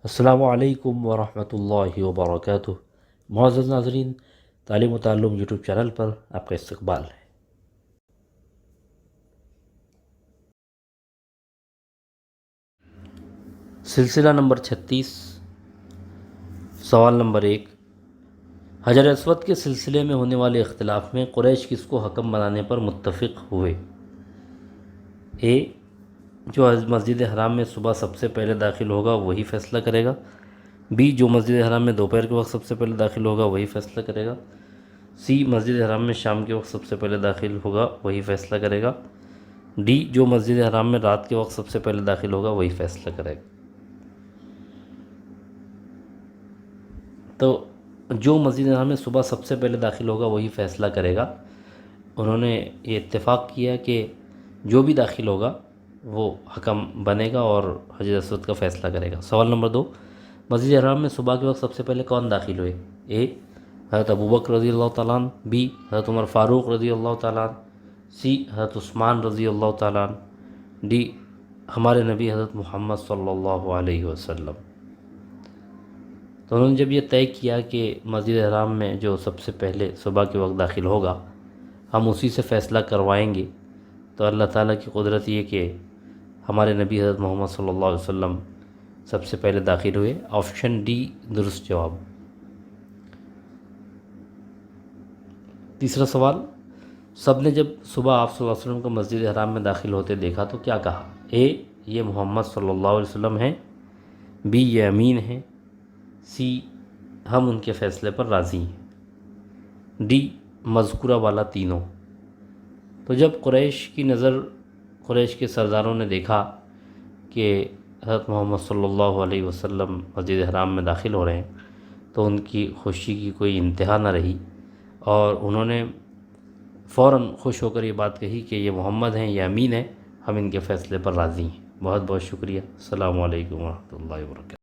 السلام علیکم ورحمۃ اللہ وبرکاتہ۔ معزز ناظرین، تعلیم و تعلم یوٹیوب چینل پر آپ کا استقبال ہے۔ سلسلہ نمبر 36، سوال نمبر 1، حجر اسود کے سلسلے میں ہونے والے اختلاف میں قریش کس کو حکم بنانے پر متفق ہوئے؟ اے، جو مسجد حرام میں صبح سب سے پہلے داخل ہوگا وہی فیصلہ کرے گا۔ بی، جو مسجد حرام میں دوپہر کے وقت سب سے پہلے داخل ہوگا وہی فیصلہ کرے گا۔ سی، مسجد حرام میں شام کے وقت سب سے پہلے داخل ہوگا وہی فیصلہ کرے گا۔ ڈی، جو مسجد حرام میں رات کے وقت سب سے پہلے داخل ہوگا وہی فیصلہ کرے گا۔ تو جو مسجد حرام میں صبح سب سے پہلے داخل ہوگا وہی فیصلہ کرے گا، انہوں نے یہ اتفاق کیا کہ جو بھی داخل ہوگا وہ حکم بنے گا اور حجر اسود کا فیصلہ کرے گا۔ سوال نمبر 2، مسجد حرام میں صبح کے وقت سب سے پہلے کون داخل ہوئے؟ اے، حضرت ابوبکر رضی اللہ تعالیٰ عنہ۔ بی، حضرت عمر فاروق رضی اللہ تعالیٰ عنہ۔ سی، حضرت عثمان رضی اللہ تعالیٰ عنہ۔ ڈی، ہمارے نبی حضرت محمد صلی اللہ علیہ وسلم۔ تو انہوں نے جب یہ طے کیا کہ مسجد حرام میں جو سب سے پہلے صبح کے وقت داخل ہوگا ہم اسی سے فیصلہ کروائیں گے، تو اللہ تعالیٰ کی قدرت یہ کہ ہمارے نبی حضرت محمد صلی اللہ علیہ وسلم سب سے پہلے داخل ہوئے۔ آپشن ڈی درست جواب۔ تیسرا سوال، سب نے جب صبح آپ صلی اللہ علیہ وسلم کو مسجد حرام میں داخل ہوتے دیکھا تو کیا کہا؟ اے، یہ محمد صلی اللہ علیہ وسلم ہیں۔ بی، یہ امین ہیں۔ سی، ہم ان کے فیصلے پر راضی ہیں۔ ڈی، مذکورہ والا تینوں۔ تو جب قریش کے سرداروں نے دیکھا کہ حضرت محمد صلی اللہ علیہ وسلم مسجد حرام میں داخل ہو رہے ہیں تو ان کی خوشی کی کوئی انتہا نہ رہی اور انہوں نے فوراً خوش ہو کر یہ بات کہی کہ یہ محمد ہیں، یہ امین ہیں، ہم ان کے فیصلے پر راضی ہیں۔ بہت بہت شکریہ۔ السلام علیکم ورحمۃ اللہ وبرکاتہ۔